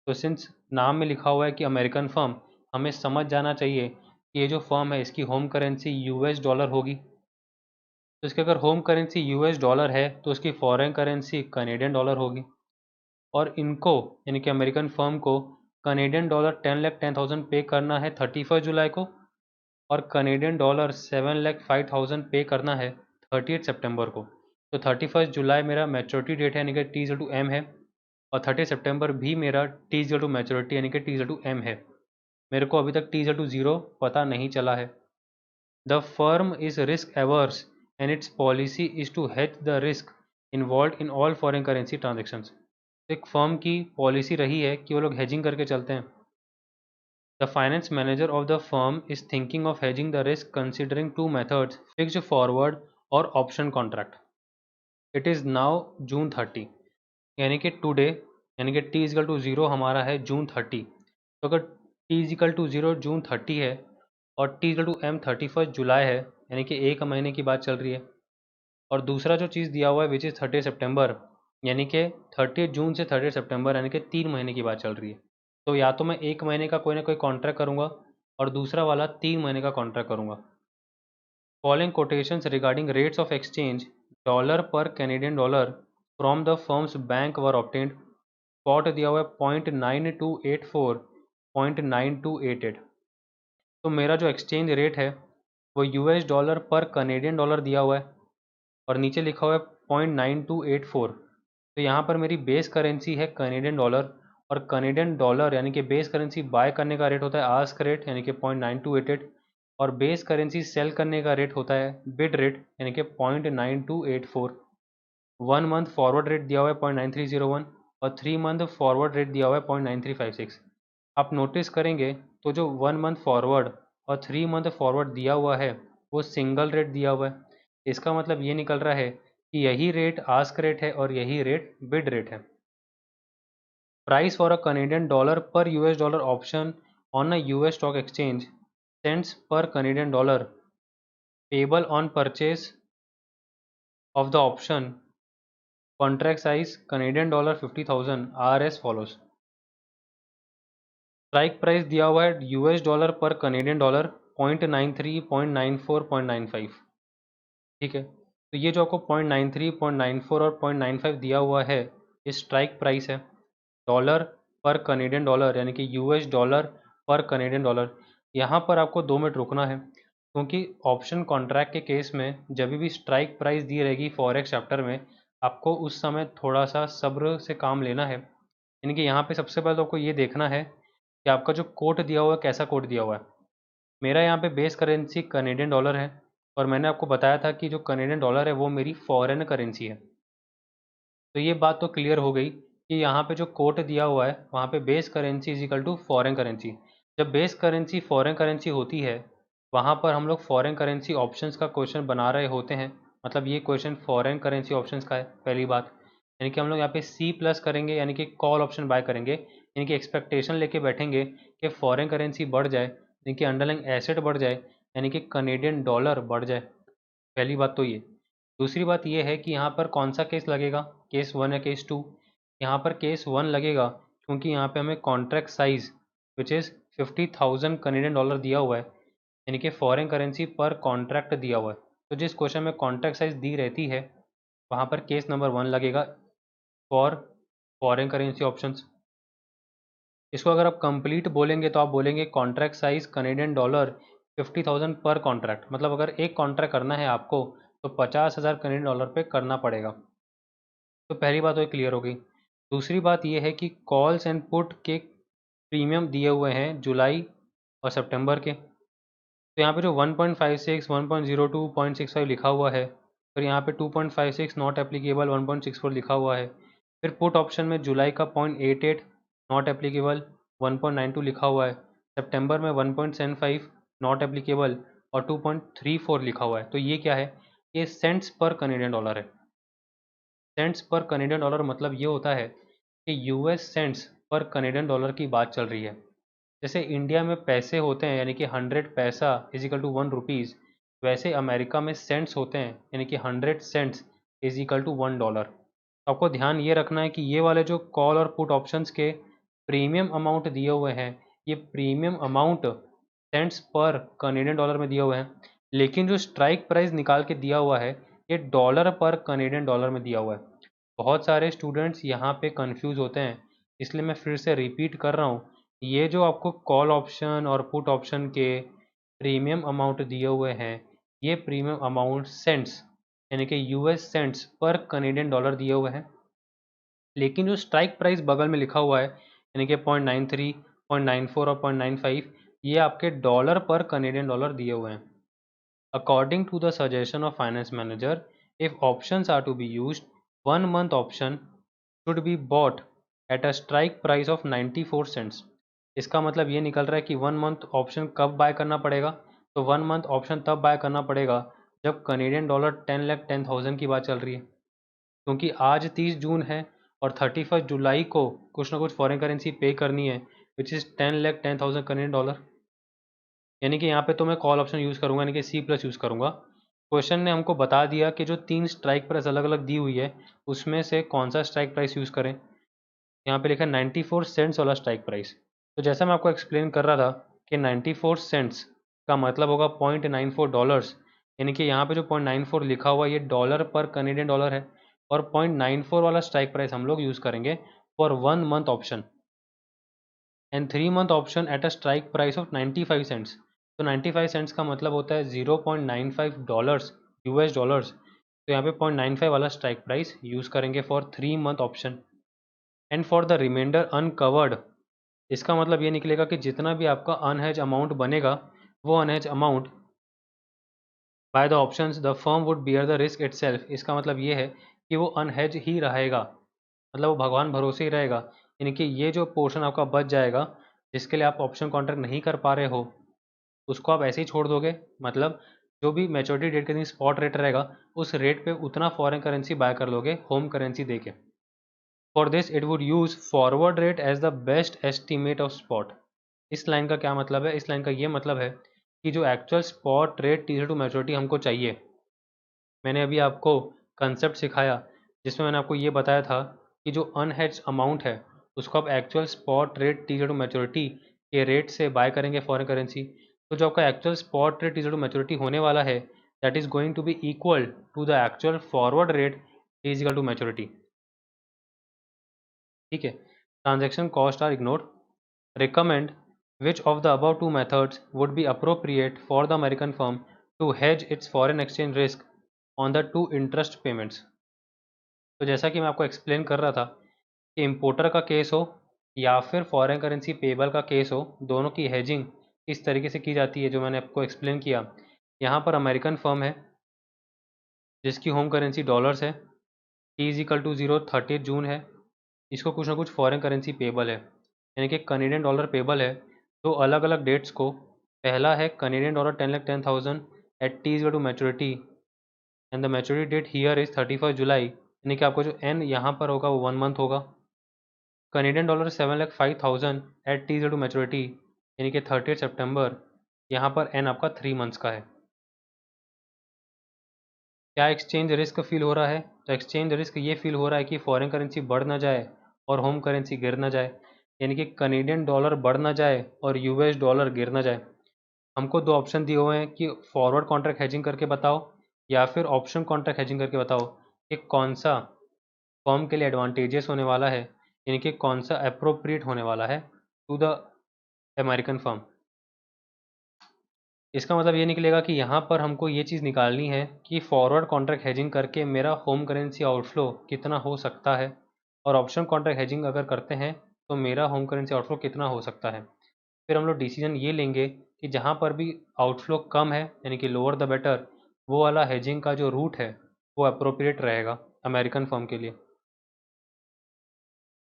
तो सिंस नाम में लिखा हुआ है कि अमेरिकन फर्म, हमें समझ जाना चाहिए कि ये जो फर्म है इसकी होम करेंसी यूएस डॉलर होगी। तो इसके अगर होम करेंसी यूएस डॉलर है तो उसकी फॉरेन करेंसी कनेडियन डॉलर होगी, और इनको यानी कि अमेरिकन फर्म को कनेडियन डॉलर 10,10,000 पे करना है 31 जुलाई को, और कनेडियन डॉलर 7,05,000 पे करना है 30 सितंबर को। तो 31 जुलाई मेरा मैच्योरिटी डेट है, यानी कि टी टू एम है, और 30 सितंबर भी मेरा टी टू मैच्योरिटी यानी कि टी टू एम है। मेरे को अभी तक टी टू ज़ीरो पता नहीं चला है। The firm is risk averse and its policy is to hedge the risk involve in all foreign currency transactions. एक फर्म की पॉलिसी रही है कि वो लोग हेजिंग करके चलते हैं। The finance manager of the firm is thinking of hedging the risk considering two methods, fixed forward और option contract. It is now June 30, यानी कि टुडे, यानी कि टी इजकल टू ज़ीरो हमारा है June 30। तो अगर T is equal to zero June 30 है और टी इजकल टू एम 31 जुलाई है, यानी कि एक महीने की बात चल रही है। और दूसरा जो चीज़ दिया हुआ है विच इज़ 30 सितंबर, यानी कि 30 जून से 30 सितंबर, यानी कि 3 महीने की बात चल रही है। तो या तो मैं एक महीने का कोई ना कोई कॉन्ट्रैक्ट करूँगा और दूसरा वाला 3 महीने का कॉन्ट्रैक्ट करूँगा। Following quotations regarding rates of exchange dollar per Canadian dollar from the firm's bank were obtained. Spot दिया हुआ है 0.9284, 0.9288। तो मेरा जो एक्सचेंज रेट है वो US dollar per Canadian dollar दिया हुआ है, और नीचे लिखा हुआ है 0.9284। तो यहाँ पर मेरी बेस करेंसी है कैनेडियन डॉलर, और कैनेडियन डॉलर यानी कि बेस करेंसी बाय करने का रेट होता है आस्क रेट, यानी कि 0.9288, और बेस करेंसी सेल करने का रेट होता है बिड रेट, यानी कि 0.9284। 1 मंथ फॉरवर्ड रेट दिया हुआ है 0.9301, और 3 मंथ फॉरवर्ड रेट दिया हुआ है 0.9356। आप नोटिस करेंगे तो जो 1 मंथ फॉरवर्ड और 3 मंथ फॉरवर्ड दिया हुआ है वो सिंगल रेट दिया हुआ है। इसका मतलब ये निकल रहा है कि यही रेट आस्क रेट है और यही रेट बिड रेट है। Price for a Canadian dollar per US dollar option on a US stock exchange cents per Canadian dollar payable on purchase of the option, contract size Canadian dollar 50,000 are as follows. Strike price दिया हुआ है US dollar per Canadian dollar 0.93, 0.94, 0.95। ठीक है, तो ये जो आपको 0.93, 0.94 और 0.95 दिया हुआ है ये स्ट्राइक प्राइस है डॉलर पर कैनेडियन डॉलर, यानी कि US dollar per Canadian dollar. यहाँ पर आपको 2 मिनट रुकना है, क्योंकि ऑप्शन कॉन्ट्रैक्ट के केस में जब भी स्ट्राइक प्राइस दी रहेगी फॉरेक्स चैप्टर में, आपको उस समय थोड़ा सा सब्र से काम लेना है। यानी कि यहाँ पे सबसे पहले तो आपको ये देखना है कि आपका जो कोट दिया हुआ है कैसा कोट दिया हुआ है। मेरा यहाँ पे बेस करेंसी कैनेडियन डॉलर है, और मैंने आपको बताया था कि जो कैनेडियन डॉलर है वो मेरी फॉरेन करेंसी है। तो ये बात तो क्लियर हो गई कि यहाँ पे जो कोट दिया हुआ है वहाँ पे base currency is equal to foreign currency. जब बेस करेंसी फॉरेन करेंसी होती है वहाँ पर हम लोग फॉरेन करेंसी ऑप्शंस का क्वेश्चन बना रहे होते हैं, मतलब ये क्वेश्चन फॉरेन करेंसी ऑप्शंस का है पहली बात। यानी कि हम लोग यहाँ पे सी प्लस करेंगे, यानी कि कॉल ऑप्शन बाय करेंगे, यानी कि एक्सपेक्टेशन लेके बैठेंगे कि फॉरेन करेंसी बढ़ जाए, यानी कि अंडरलाइंग एसेट बढ़ जाए, यानी कि कनेडियन डॉलर बढ़ जाए। पहली बात तो ये। दूसरी बात ये है कि यहाँ पर कौन सा केस लगेगा, केस 1 या केस 2। यहाँ पर केस 1 लगेगा क्योंकि यहाँ पे हमें contract size which is 50,000 Canadian dollar दिया हुआ है, यानी कि फॉरेन करेंसी पर कॉन्ट्रैक्ट दिया हुआ है। तो जिस क्वेश्चन में कॉन्ट्रैक्ट साइज दी रहती है वहाँ पर केस नंबर 1 लगेगा फॉर फॉरेन करेंसी ऑप्शंस। इसको अगर आप कंप्लीट बोलेंगे तो आप बोलेंगे कॉन्ट्रैक्ट साइज कनेडियन डॉलर 50,000 पर कॉन्ट्रैक्ट, मतलब अगर एक कॉन्ट्रैक्ट करना है आपको तो 50,000 कनेडियन डॉलर पे करना पड़ेगा। तो पहली बात तो क्लियर हो गई। दूसरी बात यह है कि कॉल्स एंड पुट के प्रीमियम दिए हुए हैं जुलाई और सितंबर के। तो यहाँ पे जो 1.56, 1.02, 0.65 लिखा हुआ है, फिर यहाँ पे 2.56 नॉट एप्लीकेबल, 1.64 लिखा हुआ है। फिर पुट ऑप्शन में जुलाई का 0.88 नॉट एप्लीकेबल, 1.92 लिखा हुआ है। सितंबर में 1.75 नॉट एप्लीकेबल और 2.34 लिखा हुआ है। तो ये क्या है, ये सेंट्स पर कनेडियन डॉलर है। सेंट्स पर कनेडियन डॉलर मतलब ये होता है कि यूएस सेंट्स पर कनेडियन डॉलर की बात चल रही है। जैसे इंडिया में पैसे होते हैं यानी कि 100 पैसा इज इक्वल टू 1 रुपीज़, वैसे अमेरिका में सेंट्स होते हैं यानी कि 100 cents is equal to 1 dollar. आपको ध्यान ये रखना है कि ये वाले जो कॉल और पुट ऑप्शंस के प्रीमियम अमाउंट दिए हुए हैं, ये प्रीमियम अमाउंट सेंट्स पर कनेडियन डॉलर में दिए हुए हैं, लेकिन जो स्ट्राइक प्राइस निकाल के दिया हुआ है ये डॉलर पर कनेडियन डॉलर में दिया हुआ है। बहुत सारे स्टूडेंट्स यहाँ पे कंफ्यूज होते हैं, इसलिए मैं फिर से रिपीट कर रहा हूँ। ये जो आपको कॉल ऑप्शन और पुट ऑप्शन के प्रीमियम अमाउंट दिए हुए हैं, ये प्रीमियम अमाउंट सेंट्स यानी कि यूएस सेंट्स पर कनेडियन डॉलर दिए हुए हैं, लेकिन जो स्ट्राइक प्राइस बगल में लिखा हुआ है यानी कि 0.93, 0.94 और 0.95, ये आपके डॉलर पर कनेडियन डॉलर दिए हुए हैं। According to the suggestion of finance manager, if options are to be used, 1 month option should be bought at a strike price of 94 cents. इसका मतलब ये निकल रहा है कि 1 month ऑप्शन कब बाय करना पड़ेगा, तो 1 month ऑप्शन तब बाय करना पड़ेगा जब कनेडियन डॉलर 10,10,000 की बात चल रही है, क्योंकि आज 30 जून है और 31 जुलाई को कुछ ना कुछ फॉरेन करेंसी पे करनी है विच इज़ 10,10,000 कनेडियन डॉलर। यानी कि यहाँ पे तो मैं कॉल ऑप्शन यूज़ करूँगा, यानी कि सी प्लस यूज़ करूँगा। क्वेश्चन ने हमको बता दिया कि जो 3 स्ट्राइक प्राइस अलग अलग दी हुई है उसमें से कौन सा स्ट्राइक प्राइस यूज़ करें। यहाँ पे लिखा है 94 सेंट्स वाला स्ट्राइक प्राइस। तो जैसा मैं आपको एक्सप्लेन कर रहा था कि 94 सेंट्स का मतलब होगा 0.94 डॉलर्स, यानी कि यहाँ पे जो 0.94 लिखा हुआ है ये डॉलर पर कनेडियन डॉलर है, और 0.94 वाला स्ट्राइक प्राइस हम लोग यूज़ करेंगे for 1 month option and 3 month option at a strike price of 95 cents. तो 95 सेंट्स का मतलब होता है 0.95 डॉलर्स, यूएस डॉलर्स। तो यहाँ पे 0.95 वाला स्ट्राइक प्राइस यूज़ करेंगे for 3 month option and for the reminder uncovered. इसका मतलब ये निकलेगा कि जितना भी आपका अनहेज अमाउंट बनेगा वो unhedge amount by the options the firm would bear the risk itself. इसका मतलब ये है कि वो अनहेज ही रहेगा, मतलब वो भगवान भरोसे ही रहेगा, यानी कि ये जो पोर्शन आपका बच जाएगा जिसके लिए आप ऑप्शन कॉन्ट्रैक्ट नहीं कर पा रहे हो उसको आप ऐसे ही छोड़ दोगे, मतलब जो भी मैच्योरिटी डेट के दिन स्पॉट रेट रहेगा उस रेट पे उतना फॉरेन करेंसी बाय कर लोगे होम करेंसी देके। For this it would use forward rate as the best estimate of spot. इस लाइन का क्या मतलब है, इस लाइन का ये मतलब है कि जो actual spot rate teaser to maturity हमको चाहिए, मैंने अभी आपको कंसेप्ट सिखाया जिसमें मैंने आपको ये बताया था कि जो अनहेज्ड अमाउंट है उसको आप actual spot rate teaser to maturity के रेट से बाय करेंगे फॉरेन करेंसी। तो जो आपका actual spot rate teaser to maturity होने वाला है that is going to be equal to the actual forward rate टीजिकल टू मैच्योरिटी। ठीक है, transaction cost are ignored. Recommend which of the above two methods would be appropriate for the American firm to hedge its foreign exchange risk on the two interest payments। तो जैसा कि मैं आपको explain कर रहा था कि इम्पोर्टर का केस हो या फिर फॉरेन करेंसी पेबल का केस हो, दोनों की हेजिंग इस तरीके से की जाती है जो मैंने आपको एक्सप्लेन किया। यहाँ पर अमेरिकन फर्म है जिसकी होम करेंसी डॉलर्स है, टी इज इक्वल टू 0 30 जून है, इसको कुछ ना कुछ फॉरेन करेंसी पेबल है, यानी कि कनेडियन डॉलर पेबल है। तो अलग अलग डेट्स को, पहला है Canadian dollar 10,10,000 at T is to maturity and the maturity date here is 31 July, यानी कि आपका जो एन यहाँ पर होगा वो 1 मंथ होगा। Canadian dollar 7,05,000 at T is to maturity, यानी कि 30 सितंबर, यहाँ पर एन आपका 3 मंथ्स का है। क्या एक्सचेंज रिस्क फील हो रहा है? तो एक्सचेंज रिस्क ये फील हो रहा है कि फॉरेन करेंसी बढ़ ना जाए और होम करेंसी गिर ना जाए, यानी कि कनेडियन डॉलर बढ़ ना जाए और यूएस डॉलर गिर ना जाए। हमको दो ऑप्शन दिए हुए हैं कि फॉरवर्ड कॉन्ट्रैक्ट हेजिंग करके बताओ या फिर ऑप्शन कॉन्ट्रैक्ट हेजिंग करके बताओ कि कौन सा फर्म के लिए एडवांटेजेस होने वाला है, यानी कि कौन सा अप्रोप्रिएट होने वाला है टू द अमेरिकन फर्म। इसका मतलब ये निकलेगा कि यहाँ पर हमको ये चीज़ निकालनी है कि फॉरवर्ड कॉन्ट्रैक्ट हेजिंग करके मेरा होम करेंसी आउटफ्लो कितना हो सकता है, और ऑप्शन कॉन्ट्रैक्ट हेजिंग अगर करते हैं तो मेरा होम करेंसी आउटफ्लो कितना हो सकता है। फिर हम लोग डिसीजन ये लेंगे कि जहाँ पर भी आउटफ्लो कम है, यानी कि लोअर द बेटर, वो वाला हेजिंग का जो रूट है वो अप्रोप्रिएट रहेगा अमेरिकन फर्म के लिए।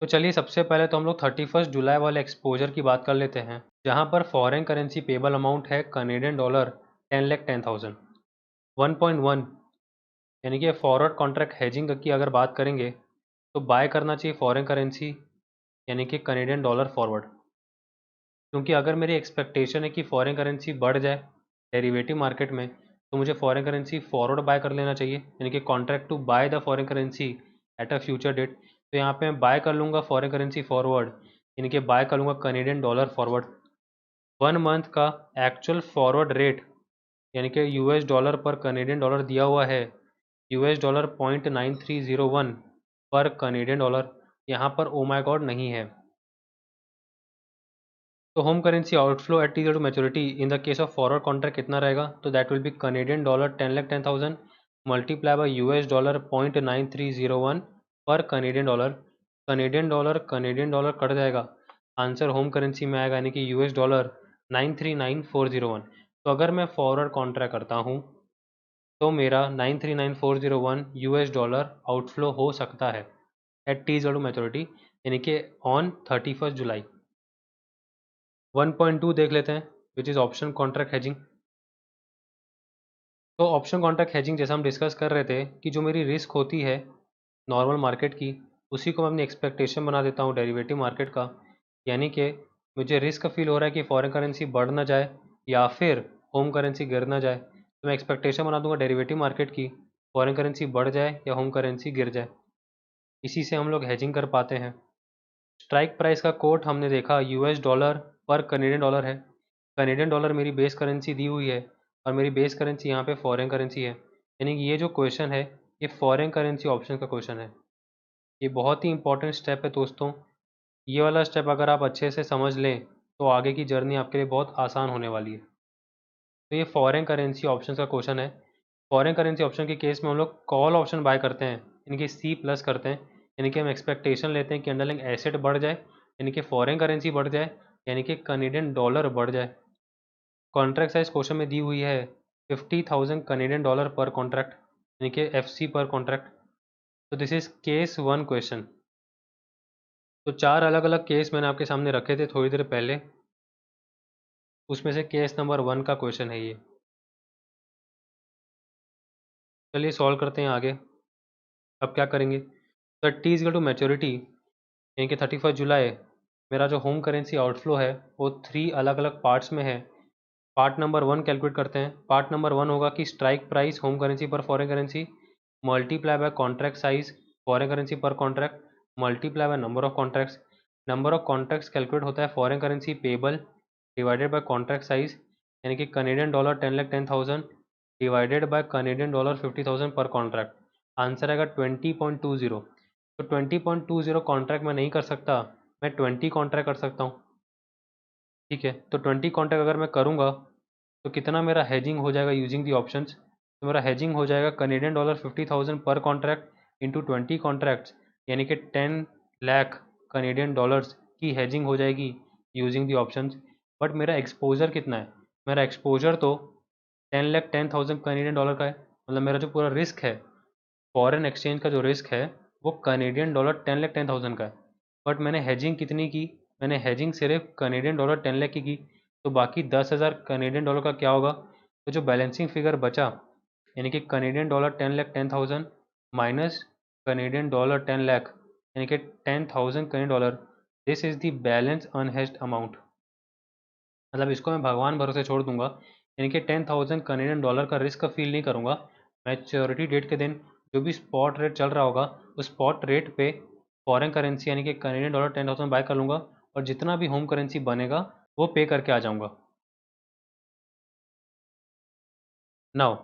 तो चलिए सबसे पहले तो हम लोग 31 जुलाई वाले एक्सपोजर की बात कर लेते हैं, जहाँ पर फॉरेन करेंसी पेबल अमाउंट है कनेडियन डॉलर 10,10,000 1.1, यानी कि फॉरवर्ड कॉन्ट्रैक्ट हेजिंग की अगर बात करेंगे तो बाय करना चाहिए फॉरेन करेंसी, यानी कि कनेडियन डॉलर फॉरवर्ड। क्योंकि अगर मेरी एक्सपेक्टेशन है कि फॉरेन करेंसी बढ़ जाए डेरिवेटिव मार्केट में, तो मुझे फॉरेन करेंसी फॉरवर्ड बाय कर लेना चाहिए, यानी कि contract to buy the foreign currency at a future date. तो यहाँ पे मैं बाय कर लूँगा फॉरेन करेंसी फॉरवर्ड, यानी कि बाय कर लूँगा कनेडियन डॉलर फॉरवर्ड। 1 मंथ का एक्चुअल फॉरवर्ड रेट, यानी कि यूएस डॉलर पर कनेडियन डॉलर दिया हुआ है यूएस डॉलर 0.9301 पर कनेडियन डॉलर, यहाँ पर ओ माई गॉड नहीं है। तो home currency outflow at T to maturity in the case of forward contract कितना रहेगा? तो that will be Canadian dollar 10,10,000 multiply by US dollar 0.9301 पर कनेडियन डॉलर कट जाएगा, आंसर होम करेंसी में आएगा, यानी कि यूएस डॉलर 939401। तो अगर मैं फॉरवर्ड कॉन्ट्रैक्ट करता हूँ तो मेरा 939401 यूएस डॉलर आउटफ्लो हो सकता है एट टी मैच्योरिटी, यानी कि ऑन 31 जुलाई। 1.2 देख लेते हैं, which is option contract hedging. तो ऑप्शन कॉन्ट्रैक्ट हेजिंग जैसा हम डिस्कस कर रहे थे कि जो मेरी रिस्क होती है नॉर्मल मार्केट की, उसी को मैं अपनी एक्सपेक्टेशन बना देता हूँ डेरिवेटिव मार्केट का, यानी कि मुझे रिस्क फील हो रहा है कि फॉरेन करेंसी बढ़ ना जाए या फिर होम करेंसी गिर ना जाए, तो मैं एक्सपेक्टेशन बना दूंगा डेरिवेटिव मार्केट की, फॉरेन करेंसी बढ़ जाए या होम करेंसी गिर जाए। इसी से हम लोग हेजिंग कर पाते हैं। स्ट्राइक प्राइस का कोट हमने देखा यूएस डॉलर पर कनेडियन डॉलर है। कनेडियन डॉलर मेरी बेस करेंसी दी हुई है और मेरी बेस करेंसी यहाँ पे फॉरेन करेंसी है, यानी कि ये जो क्वेश्चन है ये फॉरेन करेंसी ऑप्शन का क्वेश्चन है। ये बहुत ही इंपॉर्टेंट स्टेप है दोस्तों। ये वाला स्टेप अगर आप अच्छे से समझ लें तो आगे की जर्नी आपके लिए बहुत आसान होने वाली है। तो ये फॉरेन करेंसी ऑप्शन का क्वेश्चन है। फॉरेन करेंसी ऑप्शन के केस में हम लोग कॉल ऑप्शन बाय करते हैं, यानी कि सी प्लस करते हैं, यानी कि हम एक्सपेक्टेशन लेते हैं कि अंडरलाइंग एसेट बढ़ जाए, यानी कि फॉरेन करेंसी बढ़ जाए, यानी कि कनेडियन डॉलर बढ़ जाए। कॉन्ट्रैक्ट साइज क्वेश्चन में दी हुई है 50,000 कनेडियन डॉलर पर कॉन्ट्रैक्ट, यानी कि एफसी पर कॉन्ट्रैक्ट। तो दिस इज केस 1 क्वेश्चन। तो 4 अलग अलग केस मैंने आपके सामने रखे थे थोड़ी देर पहले, उसमें से केस नंबर 1 का क्वेश्चन है ये। चलिए सॉल्व करते हैं आगे। अब क्या करेंगे? तो टी इज टू मैच्योरिटी, यानी कि 31 जुलाई, मेरा जो होम करेंसी आउटफ्लो है वो 3 अलग अलग पार्ट्स में है। पार्ट नंबर 1 कैलकुलेट करते हैं। पार्ट नंबर 1 होगा कि स्ट्राइक प्राइस होम करेंसी पर foreign currency multiply by contract size foreign currency per contract multiply by number of contracts. Number of contracts calculate होता है foreign currency payable divided by contract size, यानी कि Canadian dollar 10,10,000 divided by Canadian dollar 50,000 पर contract. Answer आएगा 20.20। तो 20.20 contract मैं नहीं कर सकता, मैं 20 कॉन्ट्रैक्ट कर सकता हूँ। ठीक है, तो 20 कॉन्ट्रैक्ट अगर मैं करूँगा तो कितना मेरा हेजिंग हो जाएगा यूजिंग दी ऑप्शंस? तो मेरा हेजिंग हो जाएगा कनेडियन डॉलर 50,000 पर कॉन्ट्रैक्ट इंटू 20 कॉन्ट्रैक्ट्स, यानी कि 10 लाख कनेडियन डॉलर्स की हेजिंग हो जाएगी यूजिंग दी ऑप्शंस। बट मेरा एक्सपोजर कितना है? मेरा एक्सपोजर तो 10,10,000 कनेडियन डॉलर का है, मतलब मेरा जो पूरा रिस्क है फॉरेन एक्सचेंज का जो रिस्क है वो कनेडियन डॉलर 10,10,000 का है। बट मैंने हेजिंग कितनी की, मैंने हेजिंग सिर्फ कनेडियन डॉलर 10 लाख की, तो बाकी 10,000 कनेडियन डॉलर का क्या होगा, तो जो बैलेंसिंग फिगर बचा यानी कि Canadian dollar 10 lakh 10,000 minus Canadian dollar 10 lakh यानी कि 10,000 Canadian dollar, this is the balance unhedged amount. मतलब इसको मैं भगवान भरोसे छोड़ दूंगा, यानी कि 10,000 कनेडियन डॉलर का रिस्क फील नहीं करूंगा। मैच्योरिटी डेट के दिन जो भी स्पॉट रेट चल रहा होगा उस स्पॉट रेट पे फॉरेन करेंसी यानी कि कनेडियन डॉलर 10,000 बाय कर लूंगा, और जितना भी होम करेंसी बनेगा वो पे करके आ जाऊंगा। Now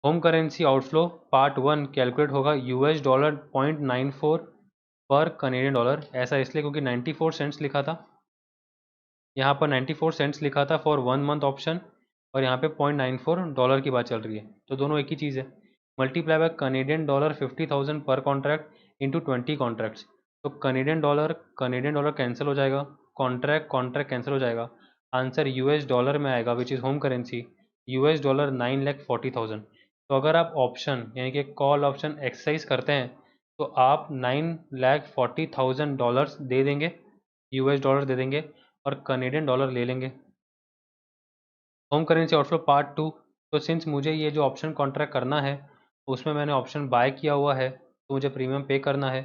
home currency outflow part 1 calculate होगा यूएस डॉलर 0.94 पर कनेडियन डॉलर। ऐसा इसलिए क्योंकि 94 सेंट्स लिखा था, यहाँ पर 94 सेंट्स लिखा था फॉर 1 मंथ ऑप्शन, और यहाँ पे 0.94 डॉलर की बात चल रही है, तो दोनों एक ही चीज़ है। मल्टीप्लाई बाय कनेडियन डॉलर 50,000 पर कॉन्ट्रैक्ट इंटू 20 कॉन्ट्रैक्ट्स, तो कनेडियन डॉलर कैंसिल हो जाएगा, कॉन्ट्रैक्ट कैंसिल हो जाएगा, आंसर यूएस डॉलर में आएगा which is home currency US dollar 9,40,000। तो अगर आप ऑप्शन यानी कि कॉल ऑप्शन एक्सरसाइज करते हैं तो आप 9,40,000 डॉलर्स दे देंगे, यूएस डॉलर दे देंगे और कनेडियन डॉलर ले लेंगे। होम करेंसी आउटफ्लो पार्ट 2, तो सिंस मुझे ये जो ऑप्शन कॉन्ट्रैक्ट करना है उसमें मैंने ऑप्शन बाय किया हुआ है तो मुझे प्रीमियम पे करना है,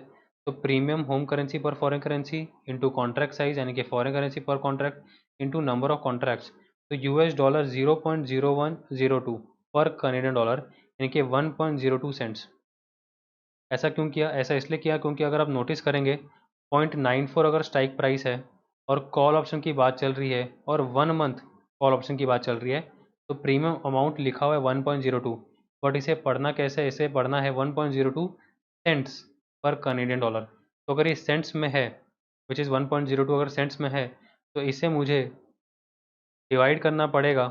तो प्रीमियम होम करेंसी पर foreign currency into contract size यानी कि foreign currency per contract into number of contracts, तो यूएस डॉलर 0.0102 पर कनेडियन डॉलर यानी कि 1.02 सेंट्स। ऐसा क्यों किया, ऐसा इसलिए किया क्योंकि अगर आप नोटिस करेंगे 0.94 अगर स्ट्राइक प्राइस है और कॉल ऑप्शन की बात चल रही है और 1 मंथ कॉल ऑप्शन की बात चल रही है, तो प्रीमियम अमाउंट लिखा हुआ है 1.02, बट इसे पढ़ना कैसे है, इसे पढ़ना है 1.02 सेंट्स पर कनेडियन डॉलर। तो अगर ये सेंट्स में है विच इज़ 1.02, अगर सेंट्स में है तो इसे मुझे डिवाइड करना पड़ेगा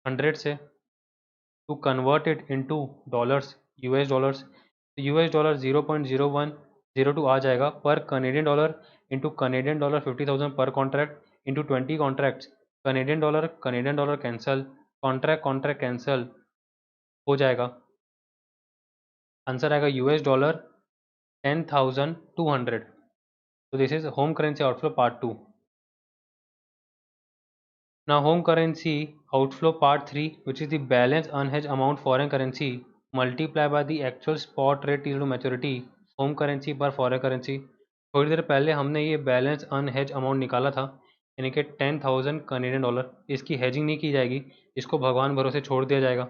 100 से to convert it into dollars, US dollars, तो यूएस डॉलर 0.0102 आ जाएगा पर Canadian dollar into Canadian dollar 50,000 पर contract into 20 contracts, Canadian dollar cancel, contract cancel हो जाएगा, आंसर आएगा यूएस डॉलर 10,200। तो this is home currency outflow part 2। Now home currency outflow part 3, which is the balance unhedged amount foreign currency multiply by the actual spot rate till to maturity home currency पर foreign currency। थोड़ी देर पहले हमने ये balance unhedged amount निकाला था यानी कि 10,000 Canadian dollar, इसकी हेजिंग नहीं की जाएगी, इसको भगवान भरोसे छोड़ दिया जाएगा।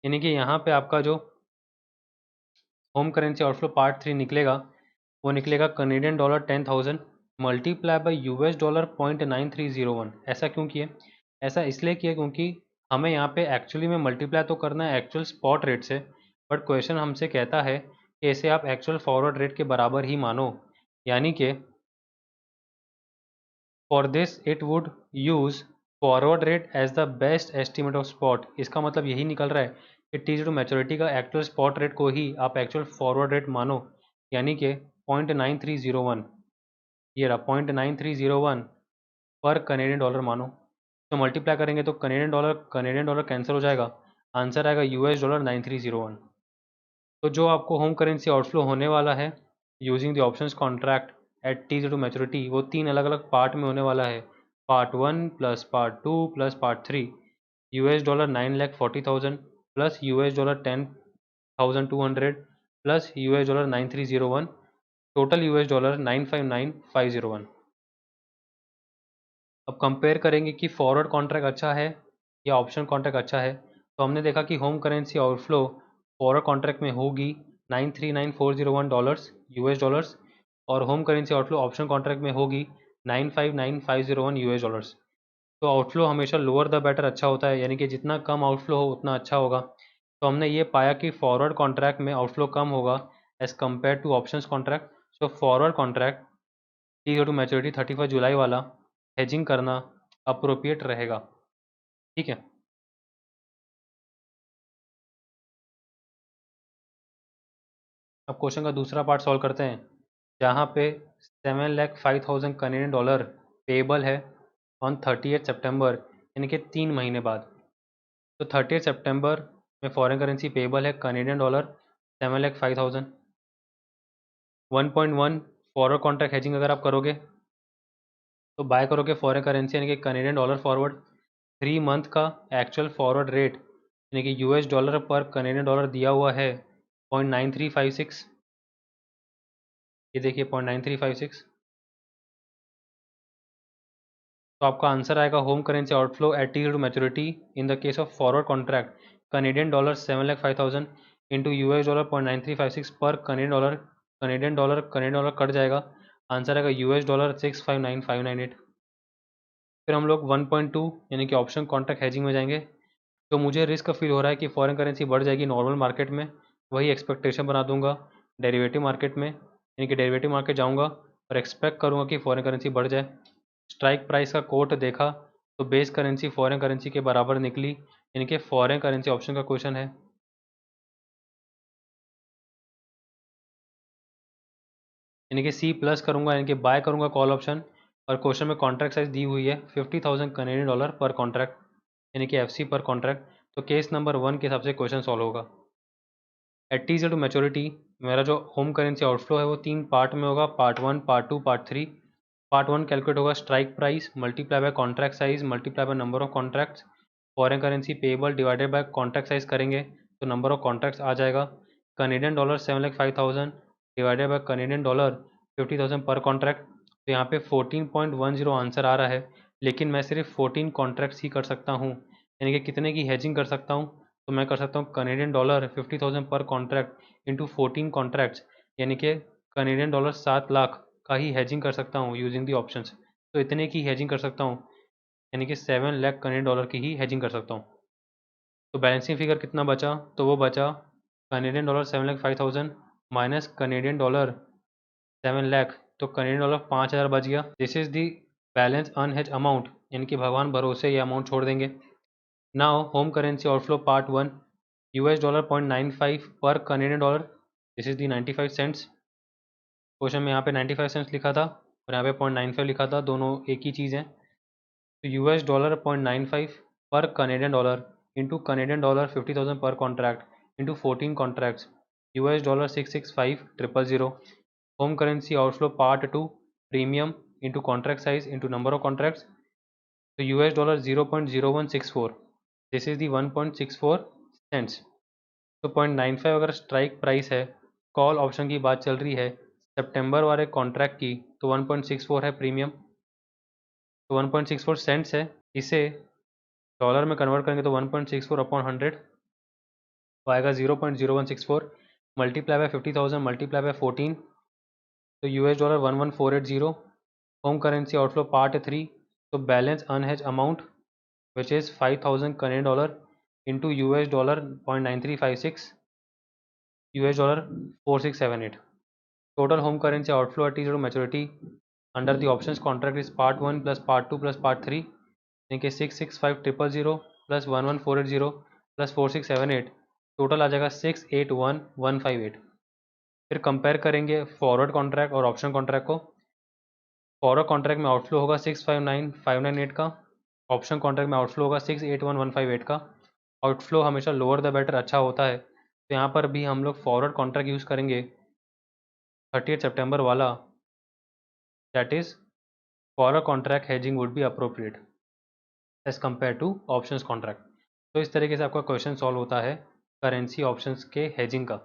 यानी कि यहाँ पे आपका जो होम करेंसी आउटफ्लो पार्ट 3 निकलेगा वो निकलेगा Canadian dollar 10,000 multiply by US dollar 0.9301। ऐसा क्यों किए, ऐसा इसलिए किया क्योंकि हमें यहाँ पे एक्चुअली में मल्टीप्लाई तो करना है एक्चुअल स्पॉट रेट से, बट क्वेश्चन हमसे कहता है कि इसे आप एक्चुअल फॉरवर्ड रेट के बराबर ही मानो, यानी कि for this it would use forward rate as the best estimate of spot. इसका मतलब यही निकल रहा है कि टी टू मैच्योरिटी का एक्चुअल स्पॉट रेट को ही आप एक्चुअल फॉरवर्ड रेट मानो, यानी कि 0.9301, ये रहा 0.9301 पर कनेडियन डॉलर मानो। तो मल्टीप्लाई करेंगे तो कनेडियन डॉलर कैंसिल हो जाएगा, आंसर आएगा यूएस डॉलर 9301। तो जो आपको होम करेंसी आउटफ्लो होने वाला है using the options contract at T to maturity, वो 3 अलग अलग पार्ट में होने वाला है, part 1 plus part 2 plus part 3, US dollar 9,40,000 plus US dollar 10,200 plus US dollar 9301, total US dollar 959,501। अब कंपेयर करेंगे कि फॉरवर्ड कॉन्ट्रैक्ट अच्छा है या ऑप्शन कॉन्ट्रैक्ट अच्छा है, तो हमने देखा कि home currency outflow forward contract में होगी 939,401 डॉलर्स यूएस डॉलर्स, और home currency outflow option contract में होगी 959,501 यूएस डॉलर्स। तो आउटफ्लो हमेशा लोअर द बेटर अच्छा होता है, यानी कि जितना कम आउटफ्लो हो उतना अच्छा होगा। तो हमने ये पाया कि फॉरवर्ड कॉन्ट्रैक्ट में आउटफ्लो कम होगा as compare to options contract. So forward contract T to maturity 31 जुलाई वाला हेजिंग करना अप्रोप्रिएट रहेगा। ठीक है, अब क्वेश्चन का दूसरा पार्ट सॉल्व करते हैं, जहाँ पे 7,05,000 कनेडियन डॉलर पेबल है ऑन 30 सितंबर, यानी कि 3 महीने बाद। तो 30 सितंबर में फॉरेन करेंसी पेबल है Canadian dollar 7,05,000, 1.1 forward contract hedging अगर आप करोगे तो बाय करोगे फॉरेन करेंसी यानी कि कनेडियन डॉलर फॉरवर्ड, 3 मंथ का एक्चुअल फॉरवर्ड रेट यानी कि यूएस डॉलर पर कनेडियन डॉलर दिया हुआ है 0.9356। ये देखिए 0.9356। तो आपका आंसर आएगा home currency outflow at T to maturity in the case of forward contract Canadian dollar 7,05,000 into US dollar 0.9356 पर कनेडियन डॉलर कट जाएगा, आंसर आएगा यूएस डॉलर 659,598। फिर हम लोग 1.2 यानी कि ऑप्शन कॉन्ट्रैक्ट हेजिंग में जाएंगे। तो मुझे रिस्क फील हो रहा है कि फॉरेन करेंसी बढ़ जाएगी नॉर्मल मार्केट में, वही एक्सपेक्टेशन बना दूंगा डेरिवेटिव मार्केट में, यानी कि डेरिवेटिव मार्केट जाऊंगा और एक्सपेक्ट करूंगा कि फॉरेन करेंसी बढ़ जाए। स्ट्राइक प्राइस का कोट देखा तो बेस करेंसी फॉरेन करेंसी के बराबर निकली, यानी कि फॉरेन करेंसी ऑप्शन का क्वेश्चन है। यानी कि सी प्लस करूंगा, यानी कि बाय करूंगा कॉल ऑप्शन, और क्वेश्चन में कॉन्ट्रैक्ट साइज दी हुई है 50,000 कनेडियन डॉलर पर कॉन्ट्रैक्ट, यानी कि एफसी पर कॉन्ट्रैक्ट। तो केस नंबर 1 के हिसाब से क्वेश्चन सॉल्व होगा। एट टी टू मैच्योरिटी मेरा जो होम करेंसी आउटफ्लो है वो 3 पार्ट में होगा, part 1, part 2, part 3। Part 1 calculate होगा strike price multiply by contract size multiply by number of contracts, foreign currency payable divided by contract size करेंगे तो number of contracts आ जाएगा। Canadian dollar 7,05,000 divided by Canadian dollar 50,000 पर contract, तो यहाँ पे 14.10 answer आ रहा है, लेकिन मैं सिर्फ 14 कॉन्ट्रैक्ट्स ही कर सकता हूँ, यानी कि कितने की हेजिंग कर सकता हूँ, तो मैं कर सकता हूँ कनेडियन डॉलर 50,000 पर कॉन्ट्रैक्ट इंटू 14 कॉन्ट्रैक्ट्स, यानी कि कनेडियन डॉलर 7 लाख का ही हेजिंग कर सकता हूँ यूजिंग दी ऑप्शंस। तो इतने की हेजिंग कर सकता हूँ, यानी कि 7 लाख कनेडियन डॉलर की ही हेजिंग कर सकता हूँ। तो बैलेंसिंग फिगर कितना बचा, तो वो बचा Canadian dollar 7,05,000 minus Canadian dollar 7 lakh, तो कनेडियन डॉलर 5,000 बच गया। This is the balance unhedged amount, यानी कि भगवान भरोसे ये अमाउंट छोड़ देंगे। Now home currency outflow part 1, US dollar 0.95 पर Canadian dollar, this is the 95 cents. Question में यहाँ पे 95 सेंट्स लिखा था और यहाँ पे 0.95 लिखा था, दोनों एक ही चीज़ है। तो यूएस डॉलर 0.95 पर Canadian dollar into Canadian dollar 50,000 पर contract into 14 contracts, US dollar 665,000। Home currency outflow part 2, premium into contract size into number of contracts, तो US dollar 0.0164, this is the 1.64 cents. तो 0.95 अगर स्ट्राइक प्राइस है, call option की बात चल रही है सितंबर वाले कॉन्ट्रैक्ट की, तो 1.64 है प्रीमियम, तो 1.64 सेंट्स है। इसे डॉलर में कन्वर्ट करेंगे तो 1.64 अपॉन 100 तो आएगा 0.0164 मल्टीप्लाई बाय 50,000 मल्टीप्लाई बाय 14, तो US dollar 11,480। Home currency outflow part 3, तो balance unhedged amount which is 5,000 Canadian dollar into US dollar 0.9356, US dollar 4678। Total home currency outflow at the maturity under the options contract is part 1 plus part 2 plus part 3, यानी कि 665,000 plus 11,480 plus 4678, total आ जाएगा 681,158। फिर compare करेंगे forward contract और option contract को। Forward contract में outflow होगा 659,598 का, ऑप्शन कॉन्ट्रैक्ट में आउटफ्लो होगा 681,158 का। आउटफ्लो हमेशा लोअर द बेटर अच्छा होता है, तो यहाँ पर भी हम लोग फॉरवर्ड कॉन्ट्रैक्ट यूज़ करेंगे 30 सितंबर वाला, that is forward contract hedging would be appropriate as compare to options contract. तो इस तरीके से आपका क्वेश्चन सॉल्व होता है करेंसी ऑप्शंस के हेजिंग का।